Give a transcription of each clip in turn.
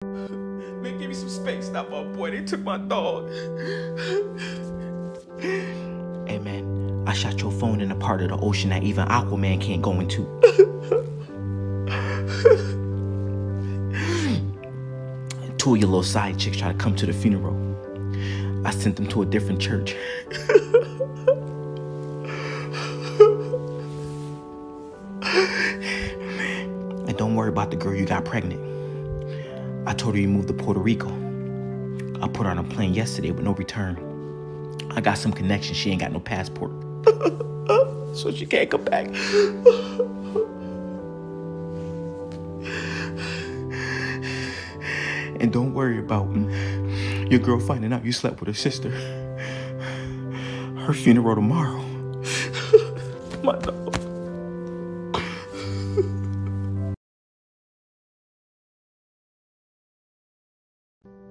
Man, give me some space. Not my boy. They took my dog. Hey, man, I shot your phone in a part of the ocean that even Aquaman can't go into. Two of your little side chicks try to come to the funeral. I sent them to a different church. And don't worry about the girl you got pregnant. I told her you moved to Puerto Rico. I put her on a plane yesterday with no return. I got some connections. She ain't got no passport. So she can't come back. And don't worry about your girl finding out you slept with her sister. Her funeral tomorrow. My dog.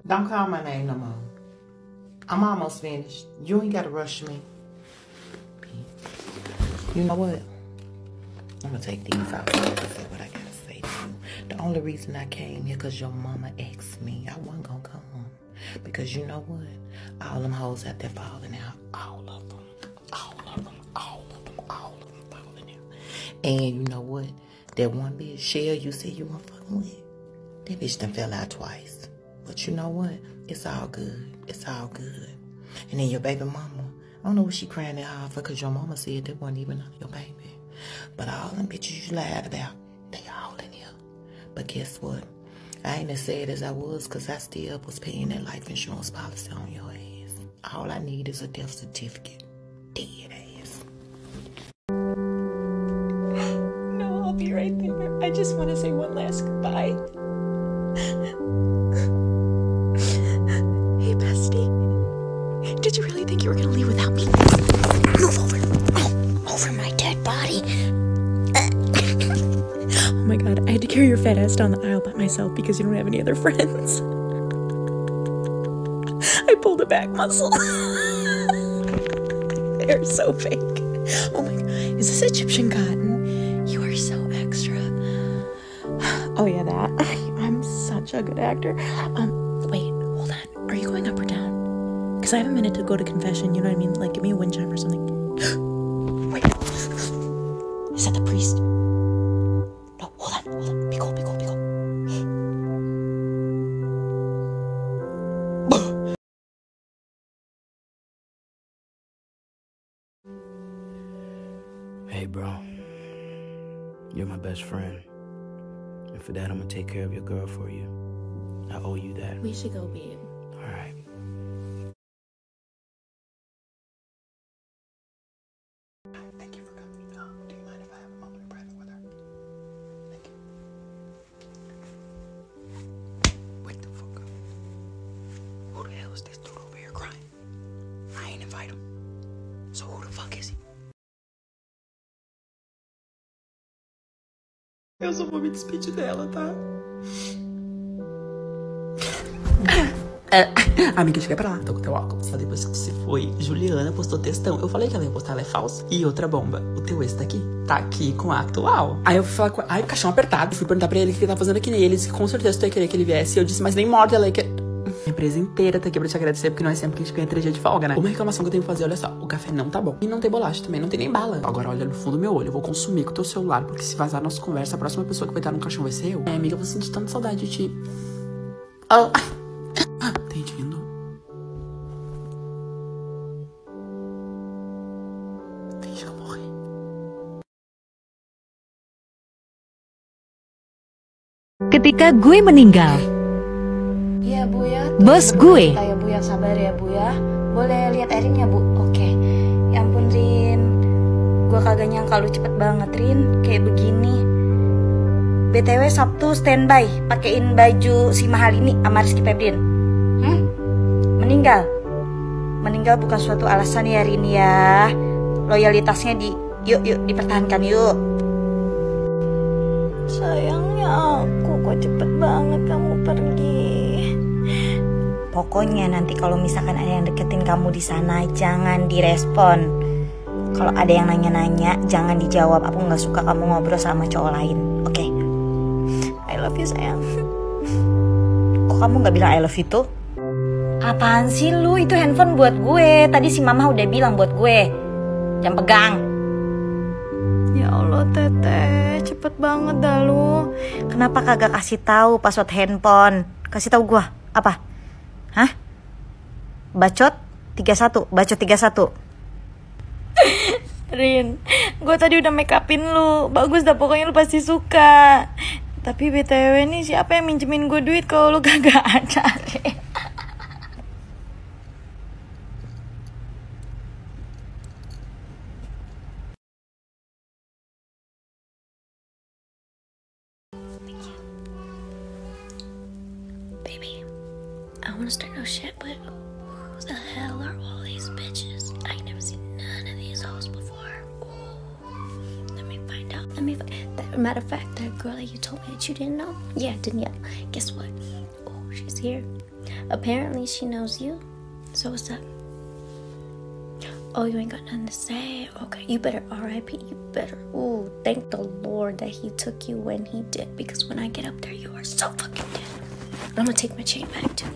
Don't call my name no more. I'm almost finished. You ain't gotta rush me. You know what? I'm gonna take these out and say what I gotta say to you. The only reason I came here because your mama asked me. I wasn't gonna come home. Because you know what? All them hoes out there falling out. All of them. All of them. All of them. All of them falling out. And you know what? That one bitch, Shell, you said you weren't fucking with. That bitch done fell out twice. But you know what? It's all good. It's all good. And then your baby mama, I don't know what she crying that hard for because your mama said that wasn't even your baby. But all them bitches you lied about, they all in here. But guess what? I ain't as sad as I was because I still was paying that life insurance policy on your ass. All I need is a death certificate. Dead ass. No, I'll be right there. I just want to say one last goodbye. Hey, bestie. Did you really think you were gonna leave without me? Move over. Oh, over my dead body. Oh my god, I had to carry your fat ass down the aisle by myself because you don't have any other friends. I pulled a back muscle. They're so fake. Oh my god, is this Egyptian cotton? You are so extra. Oh yeah, that. I'm such a good actor. Wait, hold on. Are you going up or down? Because I have a minute to go to confession, you know what I mean? Like, give me a wind chime or something. Wait. Is that the priest? No, hold on. Be cool. Hey, bro. You're my best friend. And for that, I'm gonna take care of your girl for you. I owe you that. We should go, babe. All right. Thank you for coming. Do you mind if I have a moment of private with her? Thank you. Wake the fuck up. Who the hell is this dude over here crying? I ain't invite him. So who the fuck is he? Eu só vou me despedir dela, tá? Amiga, cheguei pra lá, tô com teu óculos. Só depois que você foi, Juliana postou textão. Eu falei que ela ia postar, ela é falsa. E outra bomba, o teu ex tá aqui? Tá aqui com a atual. Aí eu fui falar com ai, caixão apertado. Fui perguntar pra ele o que ele tá fazendo aqui. E ele disse que com certeza tu ia querer que ele viesse. E eu disse, mas nem morta ela ia querer. A empresa inteira tá aqui pra te agradecer, porque não é sempre que a gente ganha 3 dias de folga, né? Uma reclamação que eu tenho que fazer, olha só, o café não tá bom. E não tem bolacha também, não tem nem bala. Agora olha no fundo do meu olho, eu vvou consumir com o teu celular, porque se vazar nossa conversa, a próxima pessoa que vai estar no caixão vai ser eu. É, amiga, eu vou sentir tanta saudade de ti. Oh. Tá entendendo? Finge que eu morri. Ketika gue meninggal, Iya Bu ya. bos gue. Ya Bu ya, sabar ya Bu ya. Boleh lihat Erin ya Bu? Oke. Ya ampun Rin, gue kagak nyangka lu cepet banget Rin, kayak begini. BTW Sabtu standby, pakein baju si mahal ini sama Rizky Febrin. Meninggal bukan suatu alasan ya Rin ya. Loyalitasnya yuk dipertahankan yuk. Sayangnya aku, kok cepet banget kamu pergi. Pokoknya nanti kalau misalkan ada yang deketin kamu di sana, jangan direspon. Kalau ada yang nanya-nanya, jangan dijawab. Aku nggak suka kamu ngobrol sama cowok lain. Oke? I love you sayang. Kok kamu gak bilang I love you tuh? Apaan sih lu? Itu handphone buat gue. Tadi si mama udah bilang buat gue. Jangan pegang. Ya Allah Teteh, cepet banget dah lu. Kenapa kagak kasih tahu password handphone? Kasih tahu gue. Apa? Hah? Bacot 31, bacot 31. Rin, gue tadi udah make upin lu. Bagus dah, pokoknya lu pasti suka. Tapi BTW nih, siapa yang minjemin gue duit kalau lu kagak ada, Rin? Baby, I wanna start no shit, but who the hell are all these bitches? I ain't never seen none of these hoes before. Ooh, let me find out. Matter of fact, that girl that you told me that you didn't know, yeah, didn't you? Guess what? Oh, she's here. Apparently, she knows you. So what's up? Oh, you ain't got nothing to say. Okay, you better R.I.P. You better. Ooh, thank the Lord that He took you when He did, because when I get up there, you are so fucking dead. I'm gonna take my chain back too.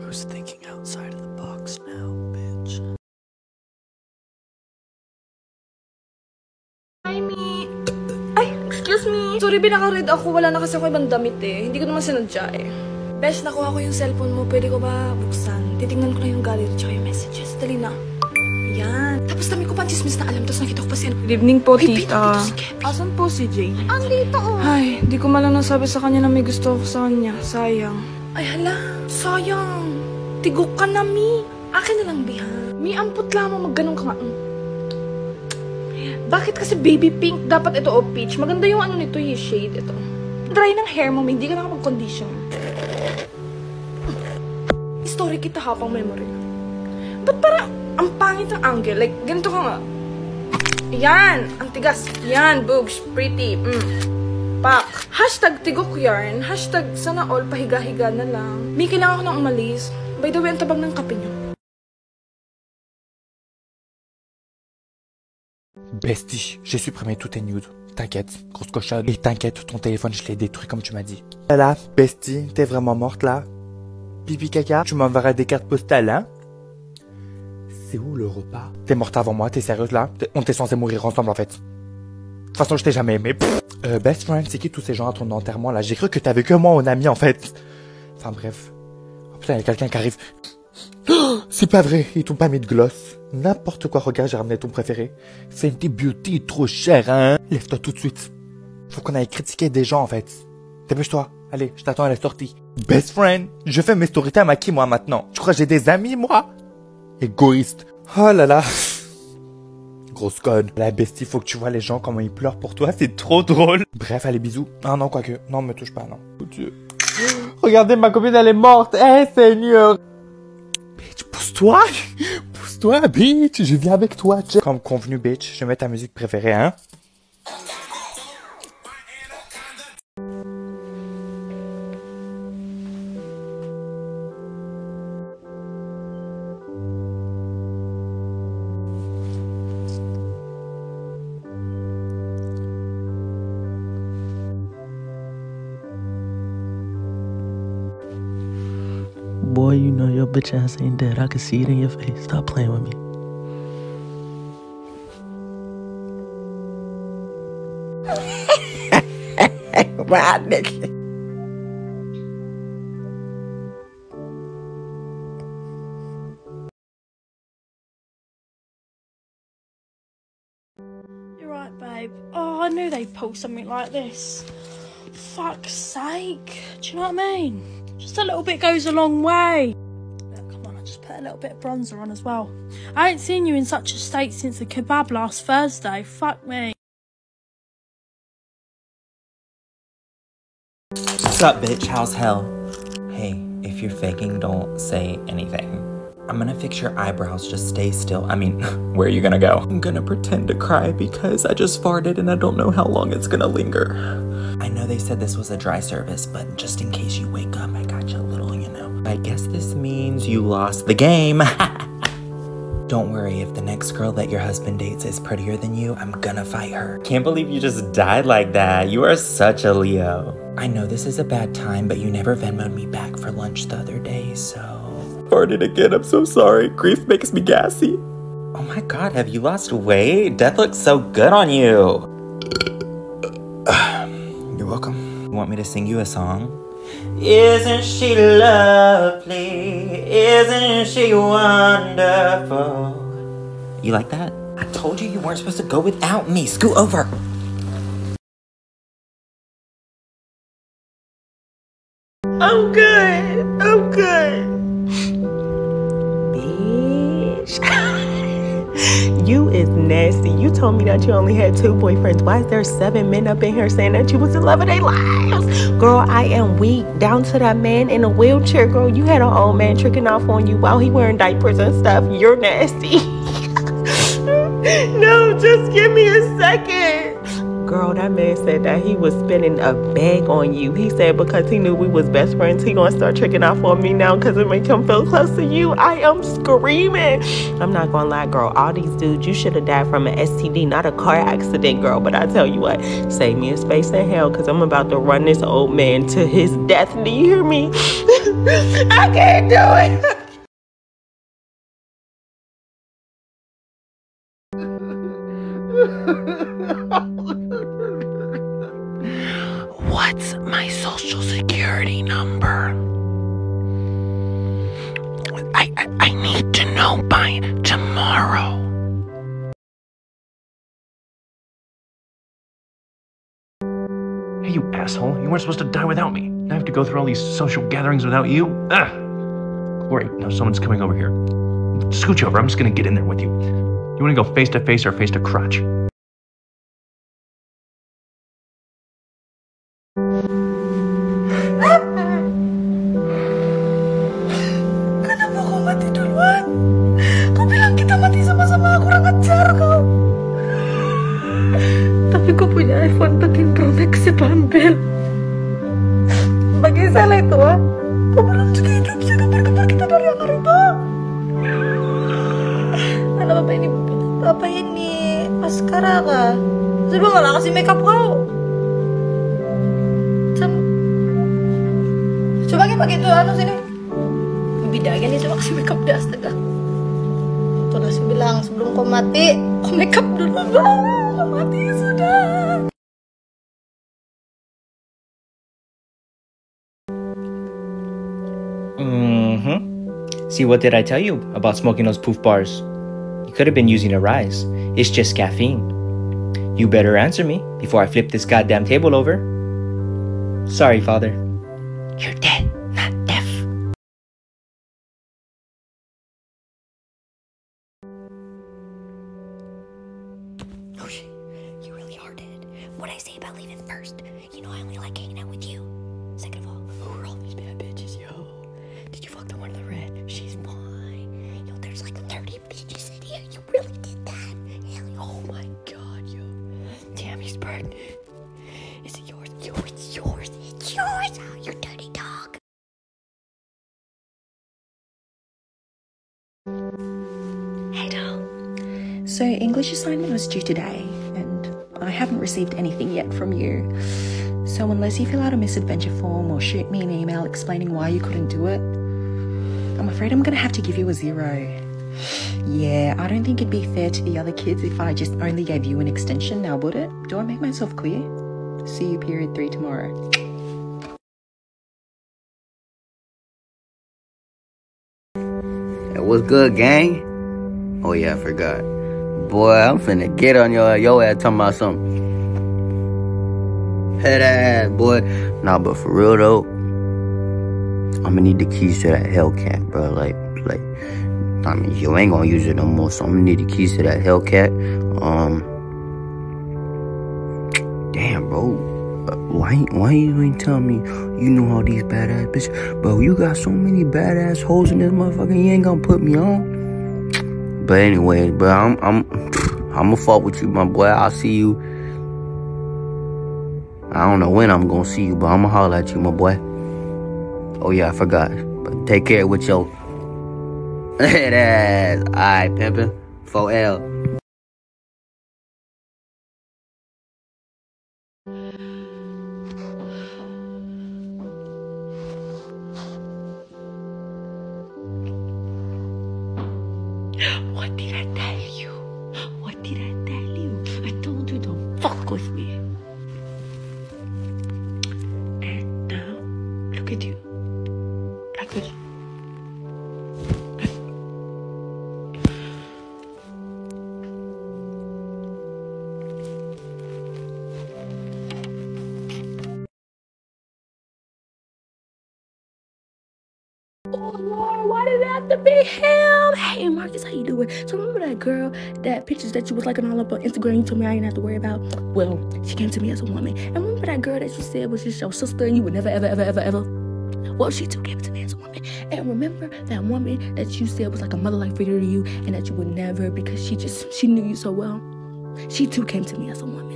Who's thinking outside of the box now, bitch? Hi, Mi. Ay, excuse me. Sorry, binaka-read ako. Wala na kasi ako ibang damit eh. Hindi ko naman sinadya eh. Besh, nakuha ko yung cellphone mo. Pwede ko ba buksan? Titignan ko na yung gallery tsaka yung messages. Dali na. Yan. Tapos dami ko pa chismis na alam. Tapos nakita ko pa siya. Good evening po, tita. Asan po si Jay? Andito oh. Ay, di ko malang nasabi sa kanya na may gusto ko sa kanya. Sayang. Ay, hala. Sayang. Tigok ka na, Mi. Akin na lang, Biha. Mi, amput lamang. Magganong ka nga. Bakit kasi baby pink? Dapat ito o peach. Maganda yung ano nito, yung shade. Ito. Dry ng hair mo, Mi. Hindi ka nakapag-condition. Story kita habang memory. Ba't parang ang pangit ng angle? Like, ganito ka nga. Yan! Ang tigas. Yan, boobs. Pretty. Pak. Hashtag tigok yarn. Hashtag sana all pahiga-higa na lang. May kailangan ko nang umalis. By the way, ang tabag ng kape niyo. Bestie, j'ai supprimé tous tes nudes. T'inquiète, grosse cochonne. Et t'inquiète, ton téléphone, je l'ai détruit comme tu m'as dit. Là, Bestie, t'es vraiment morte là? Pipi caca, tu m'enverras des cartes postales, hein? C'est où le repas? T'es morte avant moi, t'es sérieuse là? On était censé mourir ensemble en fait. De toute façon, je t'ai jamais aimé. Best friend, c'est qui tous ces gens à ton enterrement là? J'ai cru que t'avais que moi en ami en fait. Enfin bref. Oh putain, il y a quelqu'un qui arrive. Oh, c'est pas vrai, ils t'ont pas mis de gloss. N'importe quoi, regarde, j'ai ramené ton préféré. Fenty Beauty, trop cher, hein? Lève-toi tout de suite. Faut qu'on aille critiquer des gens en fait. Dépêche-toi. Allez, je t'attends à la sortie. Best friend, je fais mes storytime à qui moi maintenant? Tu crois que j'ai des amis moi? Égoïste. Oh là là. Grosse conne. La bestie, faut que tu vois les gens comment ils pleurent pour toi, c'est trop drôle. Bref, allez, bisous. Ah non, quoique. Non, me touche pas, non. Oh Dieu. Regardez, ma copine, elle est morte. Eh, Seigneur. Bitch, pousse-toi. Pousse-toi, bitch. Je viens avec toi. Comme convenu, bitch, je mets ta musique préférée, hein. Boy, you know your bitch ass ain't dead. I can see it in your face. Stop playing with me. Right, nigga. You're right, babe. Oh, I knew they'd pull something like this. Fuck's sake. Do you know what I mean? Just a little bit goes a long way. Look, come on, I just put a little bit of bronzer on as well. I ain't seen you in such a state since the kebab last Thursday. Fuck me. What's up, bitch? How's hell? Hey, if you're faking, don't say anything. I'm gonna fix your eyebrows, just stay still. I mean, where are you gonna go? I'm gonna pretend to cry because I just farted and I don't know how long it's gonna linger. I know they said this was a dry service, but just in case you wake up, I got you a little, you know. I guess this means you lost the game. Don't worry, if the next girl that your husband dates is prettier than you, I'm gonna fight her. Can't believe you just died like that. You are such a Leo. I know this is a bad time, but you never Venmo'd me back for lunch the other day, so... Farted again, I'm so sorry. Grief makes me gassy. Oh my god, have you lost weight? Death looks so good on you. You're welcome. You want me to sing you a song? Isn't she lovely? Isn't she wonderful? You like that? I told you weren't supposed to go without me. Scoot over. I'm good. I'm good. Bitch. You is nasty. You told me that you only had 2 boyfriends. Why is there 7 men up in here saying that you was in love with their lives? Girl, I am weak. Down to that man in a wheelchair, girl. You had an old man tricking off on you while he wearing diapers and stuff. You're nasty. No, just give me a second. Girl, that man said that he was spending a bag on you. He said because he knew we was best friends, he gonna start tricking off on me now because it make him feel close to you. I am screaming. I'm not gonna lie, girl. All these dudes, you should have died from an STD, not a car accident, girl. But I tell you what, save me a space in hell because I'm about to run this old man to his death. Do you hear me? I can't do it. What's my social security number? I need to know by tomorrow. Hey, you asshole. You weren't supposed to die without me. Now I have to go through all these social gatherings without you? Ah! Glory, now someone's coming over here. Scooch over. I'm just gonna get in there with you. You wanna go face to face or face to crotch? Kenapa kau mati duluan? Kau bilang kita mati sama-sama, kurang ajar kau. Tapi kau punya iPhone 13 Pro Max ya Bambel. Bagi salah itu ah. Kau belum juga hidup jaga berkepal kita dari yang hari itu. Anak bapak ini Askara kah? Coba nggak lah kasih makeup kau. Coba pakai itu anu sini. Bidangnya nih coba kasih makeup deh astaga. Tuh nasi bilang sebelum kau mati, kau makeup dulu bang. Kau mati sudah. See, what did I tell you about smoking those poof bars? You could have been using a rise. It's just caffeine. You better answer me before I flip this goddamn table over. Sorry, father. You're dead, not deaf. Oh shit, you really are dead. What'd I say about leaving first? You know I only like hanging out with you. Second of all, who are all these bad bitches, yo? Did you fuck the one in the red? She's fine. Yo, there's like 30 bitches in here. You really did that? Hell, oh my god, yo. Damn, he's pregnant. Is it yours? Yo, it's yours. It's yours. Oh, you dirty dog. Hey doll. So English assignment was due today, and I haven't received anything yet from you. So unless you fill out a misadventure form or shoot me an email explaining why you couldn't do it, I'm afraid I'm gonna have to give you a 0. Yeah, I don't think it'd be fair to the other kids if I just only gave you an extension, now would it? Do I make myself clear? See you period 3 tomorrow. Hey, what's good, gang? Oh yeah, I forgot. Boy, I'm finna get on your ass talking about something. Head ass, boy. Nah, but for real though, I'ma need the keys to that Hellcat, bro. Like, I mean, you ain't gonna use it no more, so I'm gonna need the keys to that Hellcat. Damn, bro. Why you ain't tell me you know all these badass bitches? Bro, you got so many badass hoes in this motherfucker, you ain't gonna put me on. But anyways, bro, I'ma fuck with you, my boy. I'll see you. I don't know when I'm gonna see you, but I'ma holler at you, my boy. Oh yeah, I forgot. But take care with your That's alright, pimpin'. 4L. What did I tell you? What did I tell you? I told you to fuck with me. And now, look at you. Look at you. Oh Lord, why did it have to be him? Hey Marcus, how you doing? So remember that girl, that pictures that you was liking all up on Instagram, you told me I didn't have to worry about? Well, she came to me as a woman. And remember that girl that you said was just your sister and you would never ever? Well, she too came to me as a woman. And remember that woman that you said was like a mother-like figure to you and that you would never, because she knew you so well. She too came to me as a woman.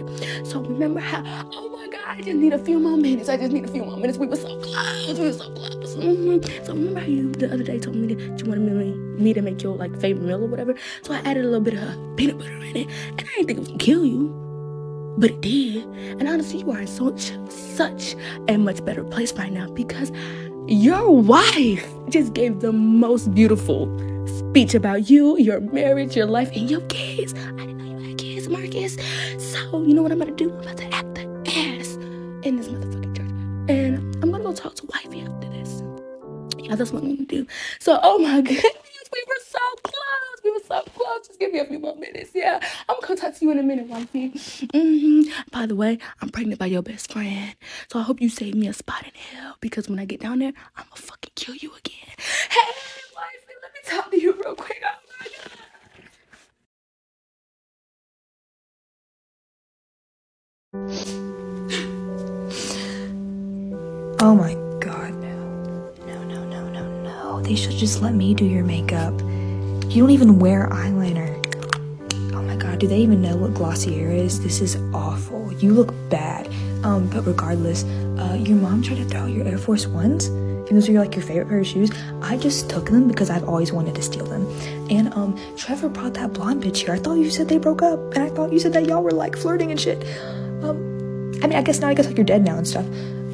So remember how, oh my God, I just need a few more minutes. We were so close. So remember how you the other day told me that you wanted me to make your like favorite meal or whatever. So I added a little bit of peanut butter in it, and I didn't think it was gonna kill you, but it did. And honestly, you are in such a much better place right now because your wife just gave the most beautiful speech about you, your marriage, your life, and your kids. I didn't know you had kids, Marcus. So you know what I'm gonna do? I'm about to act the ass in this motherfucking church, and I'm gonna go talk to wifey after this. Yeah, that's what I'm gonna do. So, oh my goodness, we were so close. Just give me a few more minutes. Yeah, I'm gonna talk to you in a minute, wifey. By the way, I'm pregnant by your best friend, so I hope you save me a spot in hell because when I get down there, I'm gonna fucking kill you again. Hey, wifey, let me talk to you real quick. Oh my God. Oh my God, no. No. They should just let me do your makeup. You don't even wear eyeliner. Oh my God, do they even know what Glossier is? This is awful. You look bad. But regardless, your mom tried to throw out your Air Force Ones, and those are like your favorite pair of shoes. I just took them because I've always wanted to steal them. And Trevor brought that blonde bitch here. I thought you said they broke up, and I thought you said that y'all were like flirting and shit. I mean, I guess like you're dead now and stuff.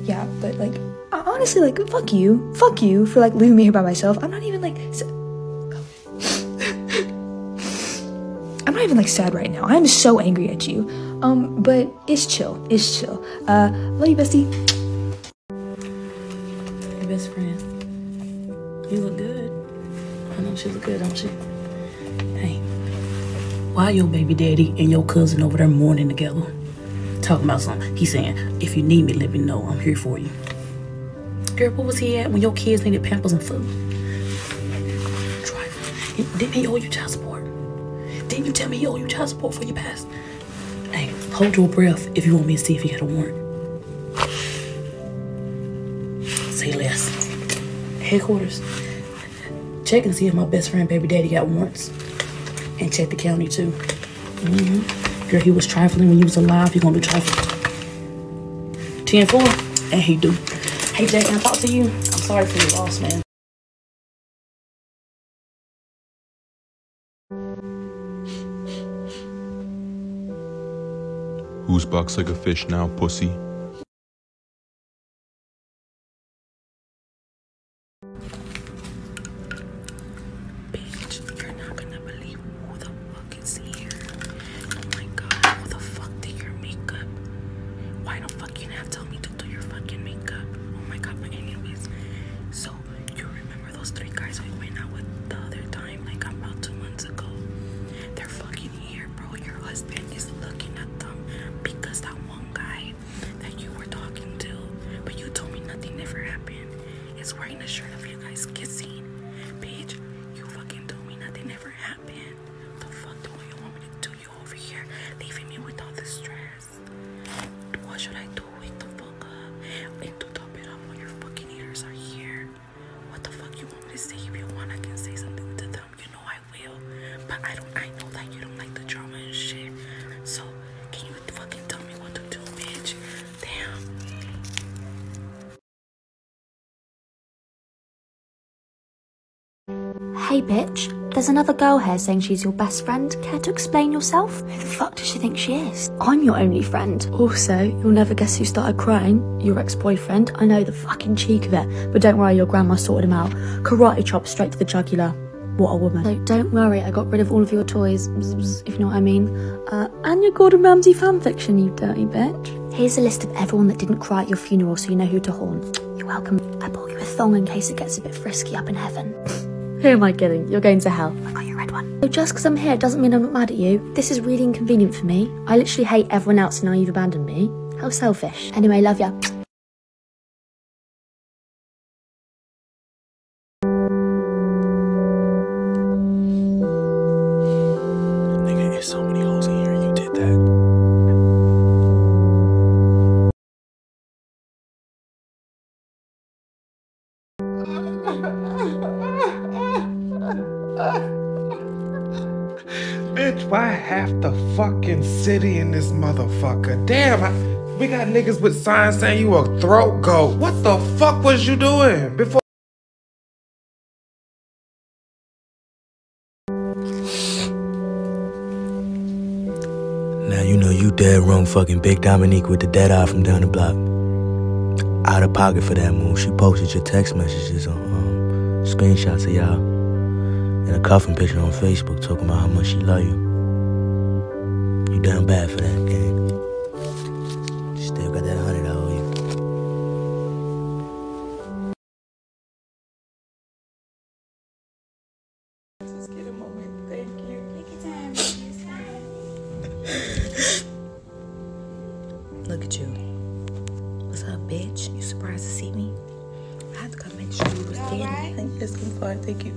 Yeah, but like, honestly, like, fuck you for like leaving me here by myself. I'm not even like sad right now. I'm so angry at you. But it's chill. Love you, bestie. Your best friend. You look good. I know she look good, don't she? Hey, why your baby daddy and your cousin over there mourning together? Talking about something. He's saying, if you need me, let me know. I'm here for you. Girl, what was he at when your kids needed Pampers and food? Trifling. Didn't he owe you child support? Didn't you tell me he owe you child support for your past? Hey, hold your breath if you want me to see if he got a warrant. Say less. Headquarters. Check and see if my best friend baby daddy got warrants. And check the county too. Girl, he was trifling when you was alive. You're gonna be trifling. 10-4, and he do. Hey, Jay, can I talk to you? I'm sorry for your loss, man. Who's boxed like a fish now, pussy? Bitch, you're not gonna believe who the fuck is here. Oh my God, who the fuck did your makeup? Why the fuck you not tell me to do your fucking makeup? Oh my God, but anyways, so you remember those 3 guys we went out with the other time, like about 2 months ago? They're fucking here, bro. Your husband is looking at them because that one guy that Hey bitch, there's another girl here saying she's your best friend. Care to explain yourself? Who the fuck does she think she is? I'm your only friend. Also, you'll never guess who started crying. Your ex-boyfriend. I know, the fucking cheek of it. But don't worry, your grandma sorted him out. Karate chop straight to the jugular. What a woman. So don't worry, I got rid of all of your toys, if you know what I mean. And your Gordon Ramsay fanfiction, you dirty bitch. Here's a list of everyone that didn't cry at your funeral so you know who to haunt. You're welcome. I bought you a thong in case it gets a bit frisky up in heaven. Who am I kidding? You're going to hell. I got you a red one. So just because I'm here doesn't mean I'm not mad at you. This is really inconvenient for me. I literally hate everyone else and now you've abandoned me. How selfish. Anyway, love ya. So many holes in here, you did that. Bitch, why half the fucking city in this motherfucker? Damn, we got niggas with signs saying you a throat goat. What the fuck was you doing before? Now you know you dead wrong fucking Big Dominique with the dead eye from down the block. Out of pocket for that move. She posted your text messages on screenshots of y'all and a coffin picture on Facebook talking about how much she love you. You down bad for that, gang. Still got that 100 I owe you. Let's get a moment. Thank you. Take your time. Look at you. What's up, bitch? You surprised to see me? I had to come make sure you was dead. Right? Yes, I'm fine. Thank you.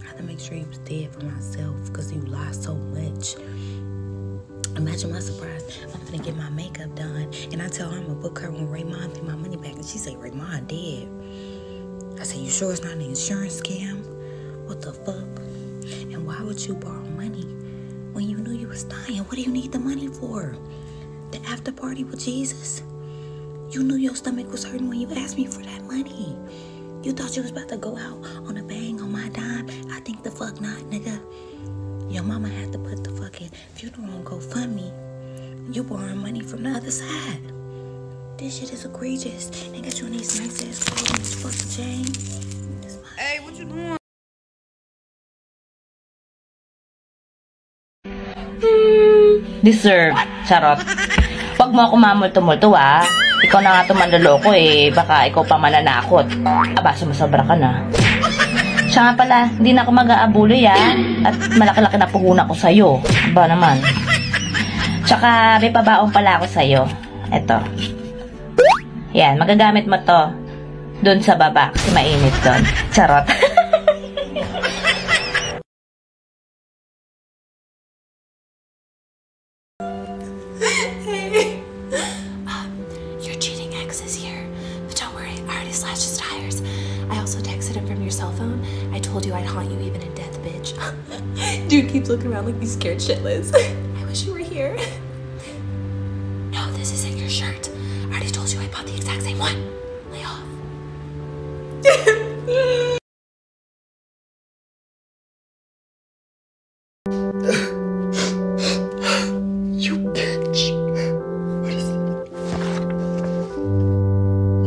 I had to make sure you was dead for myself because you lie so much. Imagine my surprise. I'm gonna get my makeup done, and I tell her I'm gonna book her when Raymond pay my money back, and she say Raymond dead. I say, you sure it's not an insurance scam? What the fuck? And why would you borrow money when you knew you was dying? What do you need the money for? The after party with Jesus? You knew your stomach was hurting when you asked me for that money. You thought you was about to go out on a bang on my dime? I think the fuck not, nigga. Your mama had to put the fucking funeral on GoFundMe. You borrowing money from the other side. This shit is egregious. They got you in these nice ass clothes and this fucking chain. Hey, what you doing? Deserve. Charot. Huwag mo ako mamulto-multo, ah. Ikaw na nga tumandaloko eh. Baka ikaw pa mananakot. Aba, sumasobra ka na. Siya nga pala, hindi na ako mag-aabuloy, ah. At malaki-laki na puhunan ko sa'yo. Aba naman. Tsaka, may pabaong pala ako sa'yo. Eto. Yan, magagamit mo to. Doon sa baba, kasi mainit doon. Charot. Your cheating ex is here. But don't worry, I already slashed his tires. I also texted him from your cell phone. I told you I'd haunt you even in death, bitch. Dude keeps looking around like he's scared shitless. I wish you were here. No, this isn't your shirt. I already told you I bought the exact same one. Lay off. You bitch. What is it?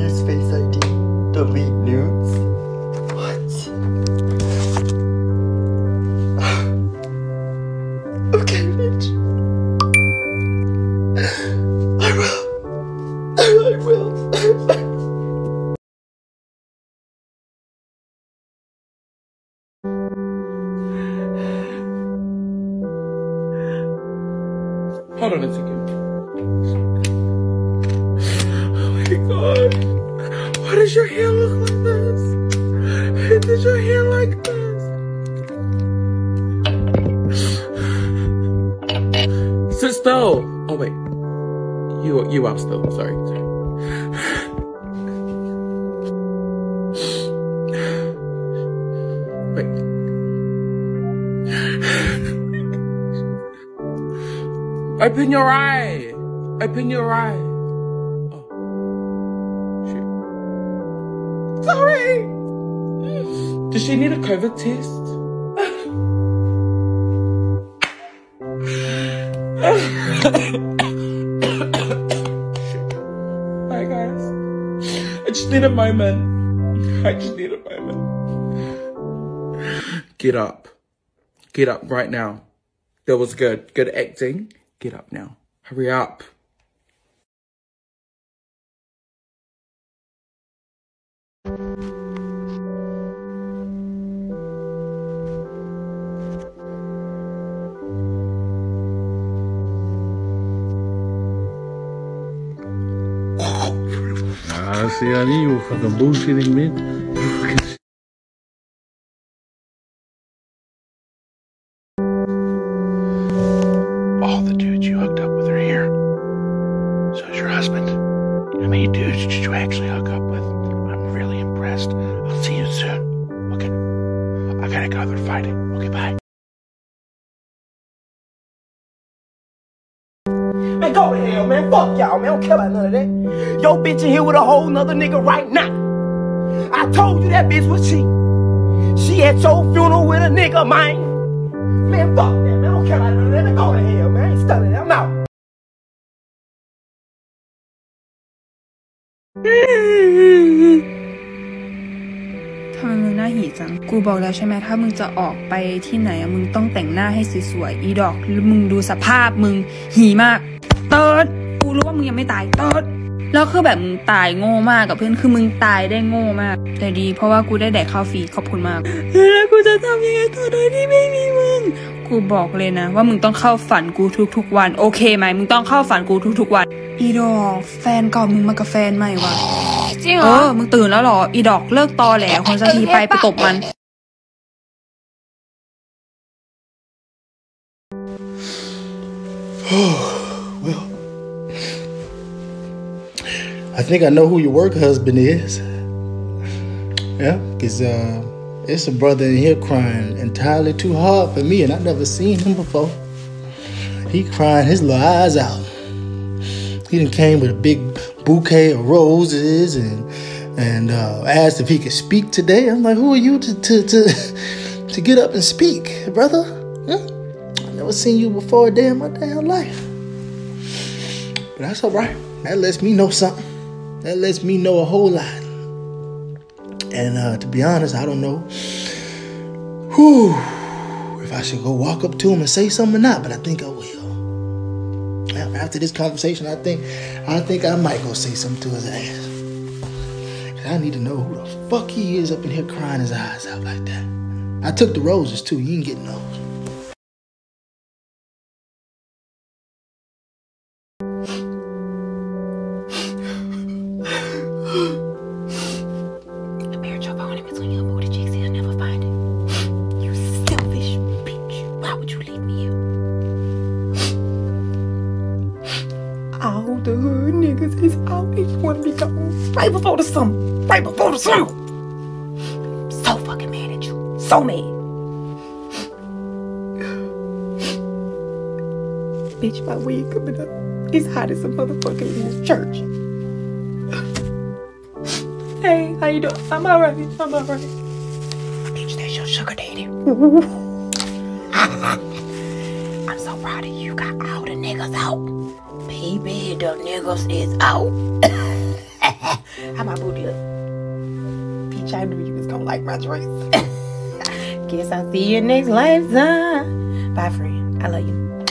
Use Face ID. Delete nudes. What? Okay, bitch. I will. I will. Hold on a second. Oh my god. Why does your hair look like this? Did your hair like this? Sit still. Oh wait. You out still. Sorry. Wait. Open your eye. Open your eye. Oh. Shit. Sorry. Does she need a COVID test? Hi guys. I just need a moment. Get up. Get up right now. That was good. Good acting. Get up now. Hurry up. See, I knew you were fucking bullshitting me. All the dudes you hooked up with are here. So is your husband. How many dudes did you actually hook up with? I'm really impressed. I'll see you soon. Okay. I gotta go. They're fighting. Okay, bye. Man, go to hell, man. Fuck y'all, man. I don't care about none of that. Yo, bitch in here with a whole nother nigga right now. I told you that bitch was cheap. She at your funeral with a nigga, man. Man, fuck that, man. I don't care about none of that. Man, go to hell, man. I ain't studying. I'm out. ทำไมมึงหน้าหีจังกูบอกแล้วใช่ไหมถ้ามึงจะออกไปที่ไหนมึงต้องแต่งหน้าให้สวยๆอีดอกมึงดูสภาพมึงหีมากเติร์ดกูรู้ว่ามึงยังไม่ตายเติร์ดแล้วคือแบบมึงตายโง่มากกับเพื่อนคือมึงตายได้โง่มากแต่ดีเพราะว่ากูได้แดกข้าวฟรีขอบคุณมากแล้วกูจะทำยังไงต่อโดยที่ไม่มีมึงกูบอกเลยนะว่ามึงต้องเข้าฝันกูทุกๆวันโอเคไหมมึงต้องเข้าฝันกูทุกๆวันอีดอกแฟนเก่ามึงมากับแฟนใหม่วะจริงเหรอมึงตื่นแล้วหรออีดอกเลิกตอแหลคนสักทีไปตบมัน Well, I think I know who your work husband is. Yeah, because it's a brother in here crying entirely too hard for me, and I've never seen him before. He crying his little eyes out. He done came with a big bouquet of roses and asked if he could speak today. I'm like, who are you to get up and speak, brother? Yeah? I've never seen you before a day in my damn life. But that's all right. That lets me know something. That lets me know a whole lot. And to be honest, I don't know if I should go walk up to him and say something or not, but I think I will. After this conversation, I think I might go say something to his ass. I need to know who the fuck he is up in here crying his eyes out like that. I took the roses too. You ain't getting those. I buried your phone in between your booty cheeks and I'll never find it. You selfish bitch. Why would you leave me here? All the hood niggas is always want to be gone. Right before the summer. Right before the summer. So fucking mad at you. So mad. Bitch, my wig coming up. It's hot as a motherfucker in this church. Hey, how you doing? I'm alright. Bitch, that's your sugar daddy. I'm so proud of you. You got all the niggas out. Baby, the niggas is out. How my booty look? Bitch, I knew you was gonna like my dress. Guess I'll see you next lifetime. Bye, friend. I love you.